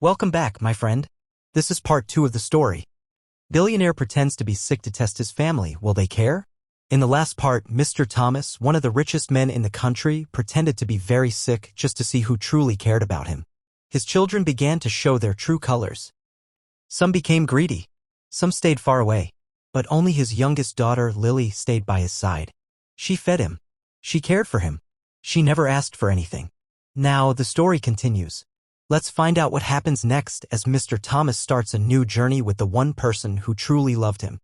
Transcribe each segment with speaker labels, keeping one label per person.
Speaker 1: Welcome back, my friend. This is part 2 of the story. Billionaire pretends to be sick to test his family. Will they care? In the last part, Mr. Thomas, one of the richest men in the country, pretended to be very sick just to see who truly cared about him. His children began to show their true colors. Some became greedy. Some stayed far away. But only his youngest daughter, Lily, stayed by his side. She fed him. She cared for him. She never asked for anything. Now, the story continues. Let's find out what happens next as Mr. Thomas starts a new journey with the one person who truly loved him.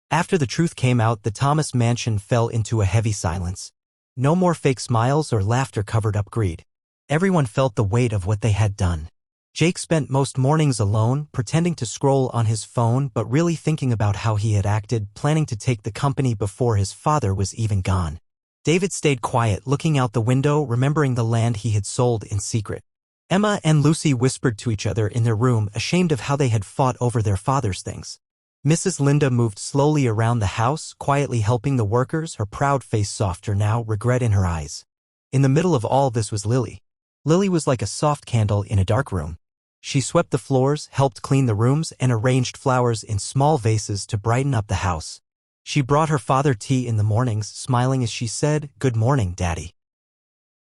Speaker 1: After the truth came out, the Thomas mansion fell into a heavy silence. No more fake smiles or laughter covered up greed. Everyone felt the weight of what they had done. Jake spent most mornings alone, pretending to scroll on his phone but really thinking about how he had acted, planning to take the company before his father was even gone. David stayed quiet, looking out the window, remembering the land he had sold in secret. Emma and Lucy whispered to each other in their room, ashamed of how they had fought over their father's things. Mrs. Lynda moved slowly around the house, quietly helping the workers, her proud face softer now, regret in her eyes. In the middle of all this was Lily. Lily was like a soft candle in a dark room. She swept the floors, helped clean the rooms, and arranged flowers in small vases to brighten up the house. She brought her father tea in the mornings, smiling as she said, "Good morning, Daddy."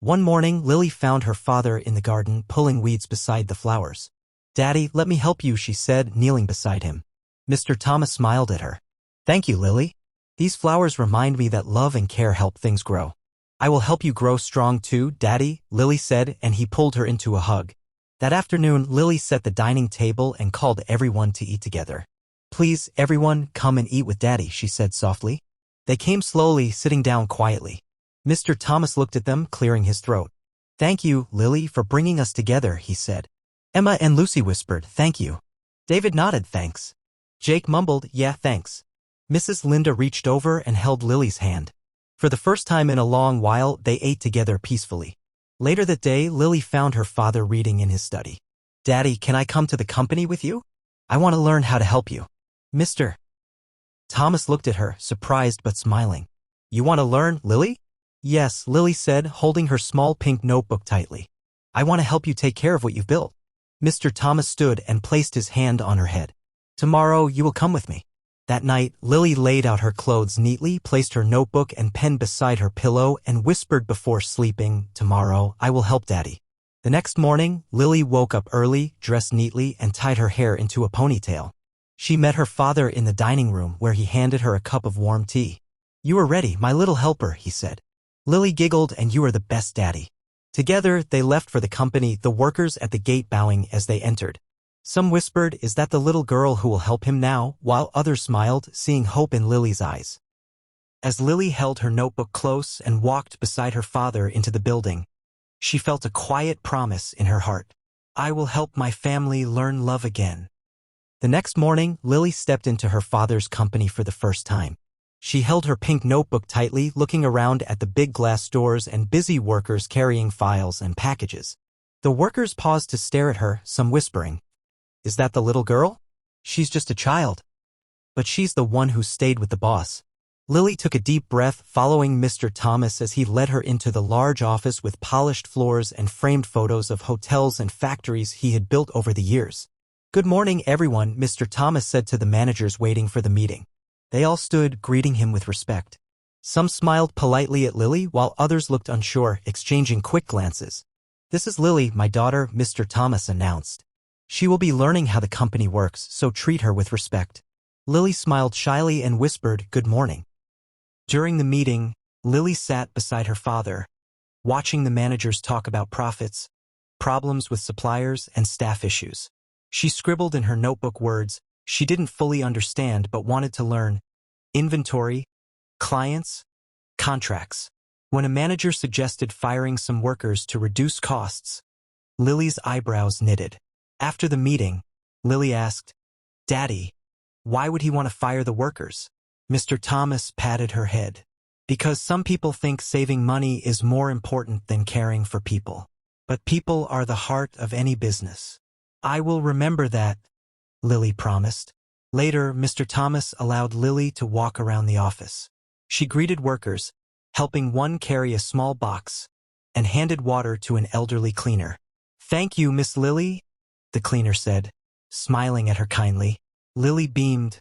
Speaker 1: One morning, Lily found her father in the garden, pulling weeds beside the flowers. "Daddy, let me help you," she said, kneeling beside him. Mr. Thomas smiled at her. "Thank you, Lily. These flowers remind me that love and care help things grow." "I will help you grow strong too, Daddy," Lily said, and he pulled her into a hug. That afternoon, Lily set the dining table and called everyone to eat together. "Please, everyone, come and eat with Daddy," she said softly. They came slowly, sitting down quietly. Mr. Thomas looked at them, clearing his throat. "Thank you, Lily, for bringing us together," he said. Emma and Lucy whispered, "Thank you." David nodded, "Thanks." Jake mumbled, "Yeah, thanks." Mrs. Lynda reached over and held Lily's hand. For the first time in a long while, they ate together peacefully. Later that day, Lily found her father reading in his study. "Daddy, can I come to the company with you? I want to learn how to help you." Mr. Thomas looked at her, surprised but smiling. "You want to learn, Lily?" "Yes," Lily said, holding her small pink notebook tightly. "I want to help you take care of what you've built." Mr. Thomas stood and placed his hand on her head. "Tomorrow, you will come with me." That night, Lily laid out her clothes neatly, placed her notebook and pen beside her pillow, and whispered before sleeping, "Tomorrow, I will help Daddy." The next morning, Lily woke up early, dressed neatly, and tied her hair into a ponytail. She met her father in the dining room, where he handed her a cup of warm tea. "You are ready, my little helper," he said. Lily giggled, "And you are the best, Daddy." Together, they left for the company, the workers at the gate bowing as they entered. Some whispered, "Is that the little girl who will help him now?" while others smiled, seeing hope in Lily's eyes. As Lily held her notebook close and walked beside her father into the building, she felt a quiet promise in her heart. "I will help my family learn love again." The next morning, Lily stepped into her father's company for the first time. She held her pink notebook tightly, looking around at the big glass doors and busy workers carrying files and packages. The workers paused to stare at her, some whispering, "Is that the little girl? She's just a child." But she's the one who stayed with the boss. Lily took a deep breath, following Mr. Thomas as he led her into the large office with polished floors and framed photos of hotels and factories he had built over the years. "Good morning, everyone," Mr. Thomas said to the managers waiting for the meeting. They all stood, greeting him with respect. Some smiled politely at Lily, while others looked unsure, exchanging quick glances. "This is Lily, my daughter," Mr. Thomas announced. "She will be learning how the company works, so treat her with respect." Lily smiled shyly and whispered, "Good morning." During the meeting, Lily sat beside her father, watching the managers talk about profits, problems with suppliers, and staff issues. She scribbled in her notebook words she didn't fully understand but wanted to learn: inventory, clients, contracts. When a manager suggested firing some workers to reduce costs, Lily's eyebrows knitted. After the meeting, Lily asked, "Daddy, why would he want to fire the workers?" Mr. Thomas patted her head. "Because some people think saving money is more important than caring for people. But people are the heart of any business." "I will remember that," Lily promised. Later, Mr. Thomas allowed Lily to walk around the office. She greeted workers, helping one carry a small box, and handed water to an elderly cleaner. "Thank you, Miss Lily," the cleaner said, smiling at her kindly. Lily beamed,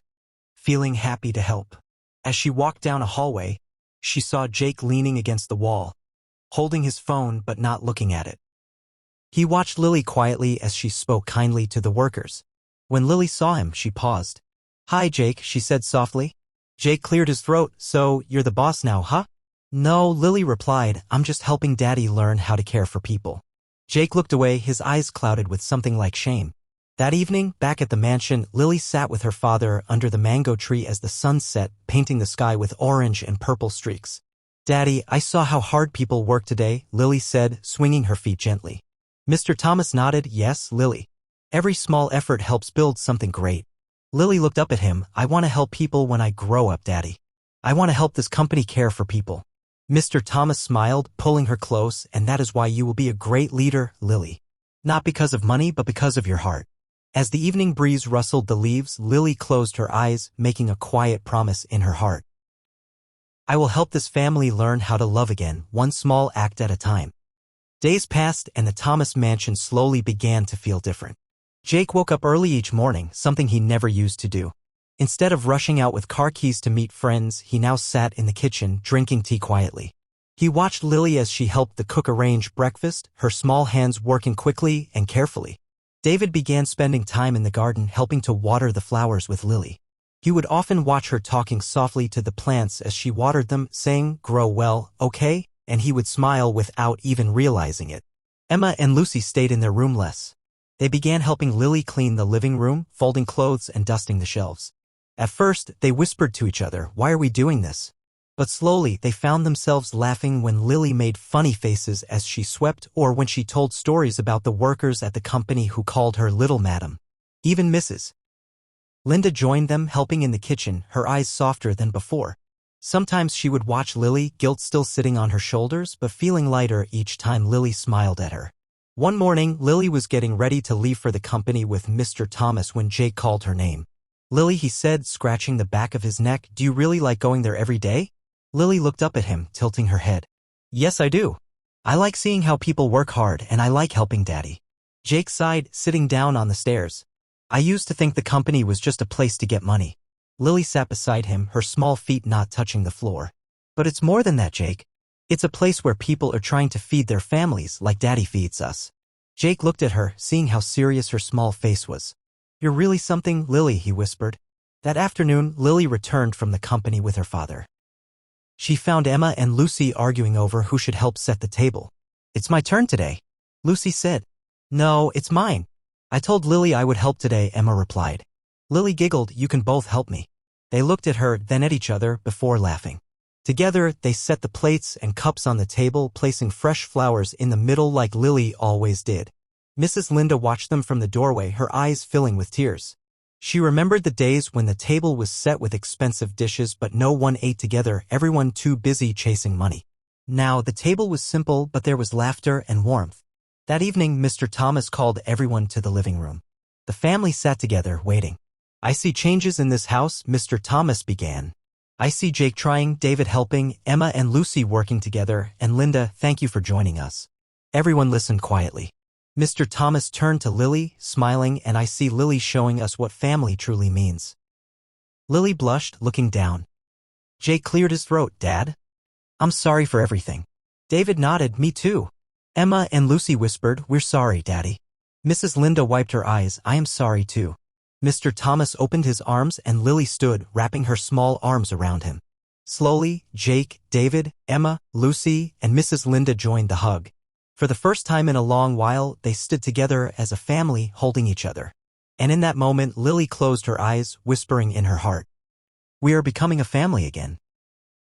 Speaker 1: feeling happy to help. As she walked down a hallway, she saw Jake leaning against the wall, holding his phone but not looking at it. He watched Lily quietly as she spoke kindly to the workers. When Lily saw him, she paused. "Hi, Jake," she said softly. Jake cleared his throat. "So, you're the boss now, huh?" "No," Lily replied, "I'm just helping Daddy learn how to care for people." Jake looked away, his eyes clouded with something like shame. That evening, back at the mansion, Lily sat with her father under the mango tree as the sun set, painting the sky with orange and purple streaks. "Daddy, I saw how hard people work today," Lily said, swinging her feet gently. Mr. Thomas nodded. "Yes, Lily. Every small effort helps build something great." Lily looked up at him. "I want to help people when I grow up, Daddy. I want to help this company care for people." Mr. Thomas smiled, pulling her close. "And that is why you will be a great leader, Lily. Not because of money, but because of your heart." As the evening breeze rustled the leaves, Lily closed her eyes, making a quiet promise in her heart. "I will help this family learn how to love again, one small act at a time." Days passed, and the Thomas mansion slowly began to feel different. Jake woke up early each morning, something he never used to do. Instead of rushing out with car keys to meet friends, he now sat in the kitchen, drinking tea quietly. He watched Lily as she helped the cook arrange breakfast, her small hands working quickly and carefully. David began spending time in the garden, helping to water the flowers with Lily. He would often watch her talking softly to the plants as she watered them, saying, "Grow well, okay?" And he would smile without even realizing it. Emma and Lucy stayed in their room less. They began helping Lily clean the living room, folding clothes and dusting the shelves. At first, they whispered to each other, "Why are we doing this?" But slowly, they found themselves laughing when Lily made funny faces as she swept or when she told stories about the workers at the company who called her Little Madam. Even Mrs. Lynda joined them, helping in the kitchen, her eyes softer than before. Sometimes she would watch Lily, guilt still sitting on her shoulders, but feeling lighter each time Lily smiled at her. One morning, Lily was getting ready to leave for the company with Mr. Thomas when Jake called her name. "Lily," he said, scratching the back of his neck, "do you really like going there every day?" Lily looked up at him, tilting her head. "Yes, I do. I like seeing how people work hard, and I like helping Daddy." Jake sighed, sitting down on the stairs. "I used to think the company was just a place to get money." Lily sat beside him, her small feet not touching the floor. "But it's more than that, Jake. It's a place where people are trying to feed their families like Daddy feeds us." Jake looked at her, seeing how serious her small face was. "You're really something, Lily," he whispered. That afternoon, Lily returned from the company with her father. She found Emma and Lucy arguing over who should help set the table. "It's my turn today," Lucy said. "No, it's mine. I told Lily I would help today," Emma replied. Lily giggled. "You can both help me." They looked at her, then at each other, before laughing. Together, they set the plates and cups on the table, placing fresh flowers in the middle like Lily always did. Mrs. Lynda watched them from the doorway, her eyes filling with tears. She remembered the days when the table was set with expensive dishes but no one ate together, everyone too busy chasing money. Now, the table was simple, but there was laughter and warmth. That evening, Mr. Thomas called everyone to the living room. The family sat together, waiting. "I see changes in this house," Mr. Thomas began. "I see Jake trying, David helping, Emma and Lucy working together, and Lynda, thank you for joining us." Everyone listened quietly. Mr. Thomas turned to Lily, smiling, "And I see Lily showing us what family truly means." Lily blushed, looking down. Jake cleared his throat. "Dad? I'm sorry for everything." David nodded. "Me too." Emma and Lucy whispered, "We're sorry, Daddy." Mrs. Lynda wiped her eyes. "I am sorry too." Mr. Thomas opened his arms and Lily stood, wrapping her small arms around him. Slowly, Jake, David, Emma, Lucy, and Mrs. Lynda joined the hug. For the first time in a long while, they stood together as a family, holding each other. And in that moment, Lily closed her eyes, whispering in her heart, "We are becoming a family again."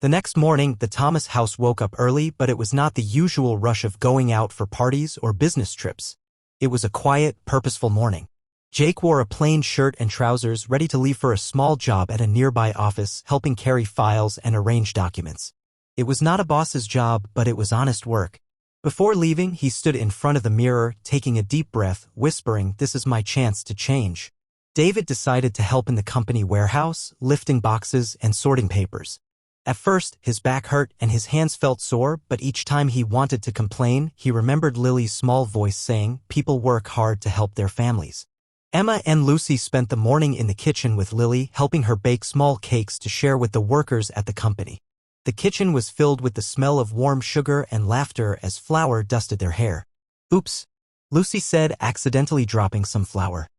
Speaker 1: The next morning, the Thomas house woke up early, but it was not the usual rush of going out for parties or business trips. It was a quiet, purposeful morning. Jake wore a plain shirt and trousers, ready to leave for a small job at a nearby office, helping carry files and arrange documents. It was not a boss's job, but it was honest work. Before leaving, he stood in front of the mirror, taking a deep breath, whispering, "This is my chance to change." David decided to help in the company warehouse, lifting boxes and sorting papers. At first, his back hurt and his hands felt sore, but each time he wanted to complain, he remembered Lily's small voice saying, "People work hard to help their families." Emma and Lucy spent the morning in the kitchen with Lily, helping her bake small cakes to share with the workers at the company. The kitchen was filled with the smell of warm sugar and laughter as flour dusted their hair. "Oops," Lucy said, accidentally dropping some flour.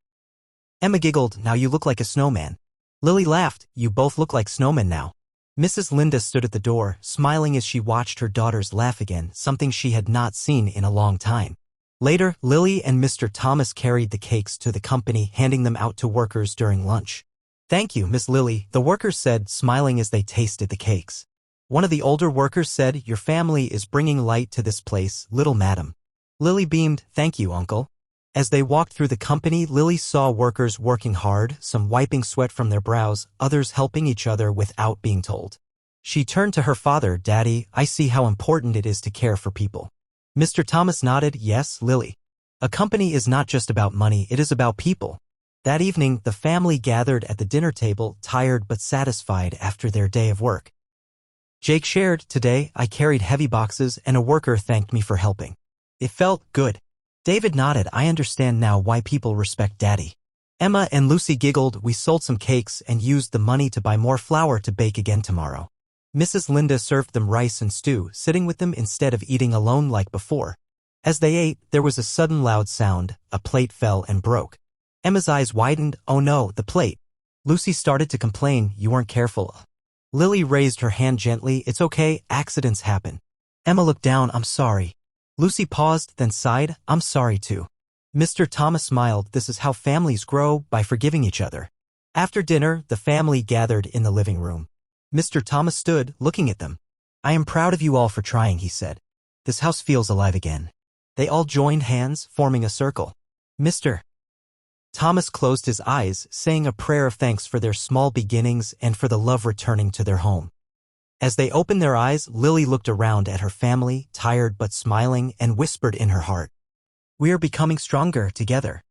Speaker 1: Emma giggled, "Now you look like a snowman." Lily laughed, "You both look like snowmen now." Mrs. Lynda stood at the door, smiling as she watched her daughters laugh again, something she had not seen in a long time. Later, Lily and Mr. Thomas carried the cakes to the company, handing them out to workers during lunch. "Thank you, Miss Lily," the workers said, smiling as they tasted the cakes. One of the older workers said, "Your family is bringing light to this place, little madam." Lily beamed, "Thank you, uncle." As they walked through the company, Lily saw workers working hard, some wiping sweat from their brows, others helping each other without being told. She turned to her father, "Daddy, I see how important it is to care for people." Mr. Thomas nodded, "Yes, Lily. A company is not just about money, it is about people." That evening, the family gathered at the dinner table, tired but satisfied after their day of work. Jake shared, "Today, I carried heavy boxes and a worker thanked me for helping. It felt good." David nodded, "I understand now why people respect Daddy." Emma and Lucy giggled, "We sold some cakes and used the money to buy more flour to bake again tomorrow." Mrs. Lynda served them rice and stew, sitting with them instead of eating alone like before. As they ate, there was a sudden loud sound. A plate fell and broke. Emma's eyes widened. "Oh no, the plate." Lucy started to complain, "You weren't careful." Lily raised her hand gently, "It's okay, accidents happen." Emma looked down, "I'm sorry." Lucy paused, then sighed, "I'm sorry too." Mr. Thomas smiled, "This is how families grow, by forgiving each other." After dinner, the family gathered in the living room. Mr. Thomas stood, looking at them. "I am proud of you all for trying," he said. "This house feels alive again." They all joined hands, forming a circle. Mr. Thomas closed his eyes, saying a prayer of thanks for their small beginnings and for the love returning to their home. As they opened their eyes, Lily looked around at her family, tired but smiling, and whispered in her heart, "We are becoming stronger together."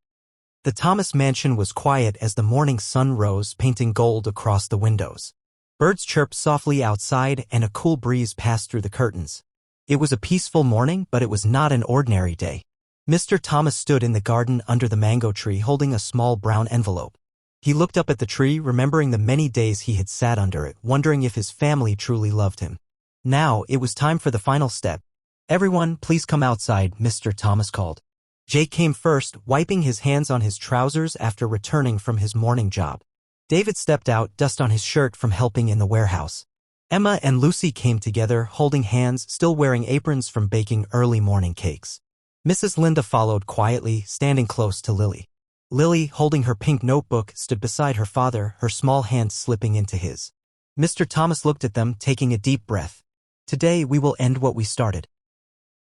Speaker 1: The Thomas mansion was quiet as the morning sun rose, painting gold across the windows. Birds chirped softly outside and a cool breeze passed through the curtains. It was a peaceful morning, but it was not an ordinary day. Mr. Thomas stood in the garden under the mango tree holding a small brown envelope. He looked up at the tree, remembering the many days he had sat under it, wondering if his family truly loved him. Now, it was time for the final step. "Everyone, please come outside," Mr. Thomas called. Jake came first, wiping his hands on his trousers after returning from his morning job. David stepped out, dust on his shirt from helping in the warehouse. Emma and Lucy came together, holding hands, still wearing aprons from baking early morning cakes. Mrs. Lynda followed quietly, standing close to Lily. Lily, holding her pink notebook, stood beside her father, her small hand slipping into his. Mr. Thomas looked at them, taking a deep breath. "Today we will end what we started.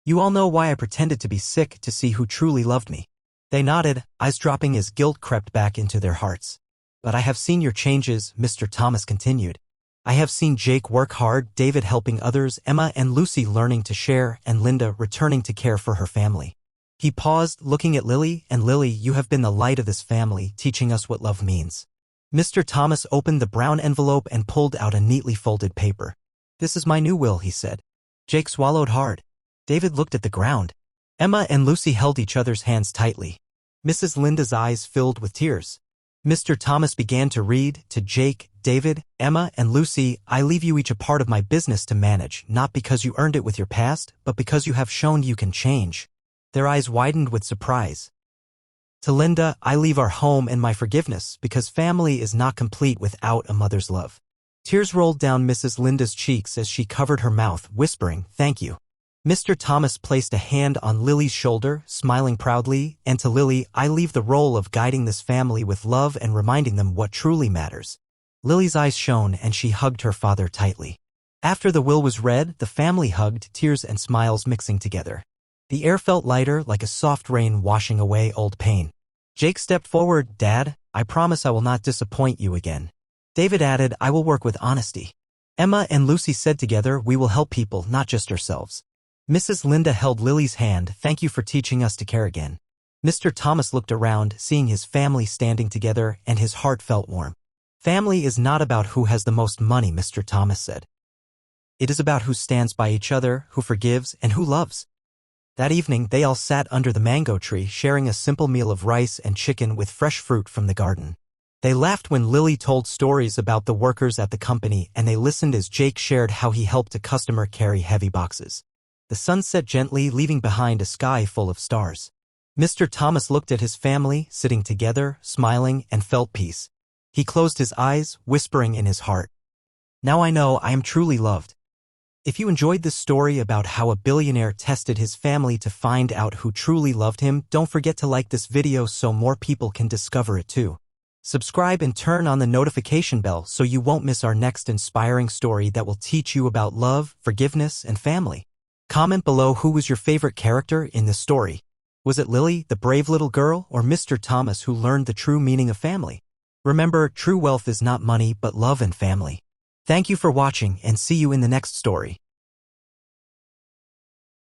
Speaker 1: You all know why I pretended to be sick to see who truly loved me." They nodded, eyes dropping as guilt crept back into their hearts. "But I have seen your changes," Mr. Thomas continued. "I have seen Jake work hard, David helping others, Emma and Lucy learning to share, and Lynda returning to care for her family." He paused, looking at Lily, "And Lily, you have been the light of this family, teaching us what love means." Mr. Thomas opened the brown envelope and pulled out a neatly folded paper. "This is my new will," he said. Jake swallowed hard. David looked at the ground. Emma and Lucy held each other's hands tightly. Mrs. Lynda's eyes filled with tears. Mr. Thomas began to read, "To Jake, David, Emma, and Lucy, I leave you each a part of my business to manage, not because you earned it with your past, but because you have shown you can change." Their eyes widened with surprise. "To Lynda, I leave our home and my forgiveness, because family is not complete without a mother's love." Tears rolled down Mrs. Lynda's cheeks as she covered her mouth, whispering, "Thank you." Mr. Thomas placed a hand on Lily's shoulder, smiling proudly, "And to Lily, I leave the role of guiding this family with love and reminding them what truly matters." Lily's eyes shone and she hugged her father tightly. After the will was read, the family hugged, tears and smiles mixing together. The air felt lighter, like a soft rain washing away old pain. Jake stepped forward, "Dad, I promise I will not disappoint you again." David added, "I will work with honesty." Emma and Lucy said together, "We will help people, not just ourselves." Mrs. Lynda held Lily's hand, "Thank you for teaching us to care again." Mr. Thomas looked around, seeing his family standing together, and his heart felt warm. "Family is not about who has the most money," Mr. Thomas said. It is about who stands by each other, who forgives, and who loves. That evening, they all sat under the mango tree sharing a simple meal of rice and chicken with fresh fruit from the garden. They laughed when Lily told stories about the workers at the company, and they listened as Jake shared how he helped a customer carry heavy boxes. The sun set gently, leaving behind a sky full of stars. Mr. Thomas looked at his family, sitting together, smiling, and felt peace. He closed his eyes, whispering in his heart, "Now I know I am truly loved." If you enjoyed this story about how a billionaire tested his family to find out who truly loved him, don't forget to like this video so more people can discover it too. Subscribe and turn on the notification bell so you won't miss our next inspiring story that will teach you about love, forgiveness, and family. Comment below who was your favorite character in this story. Was it Lily, the brave little girl, or Mr. Thomas who learned the true meaning of family? Remember, true wealth is not money but love and family. Thank you for watching and see you in the next story.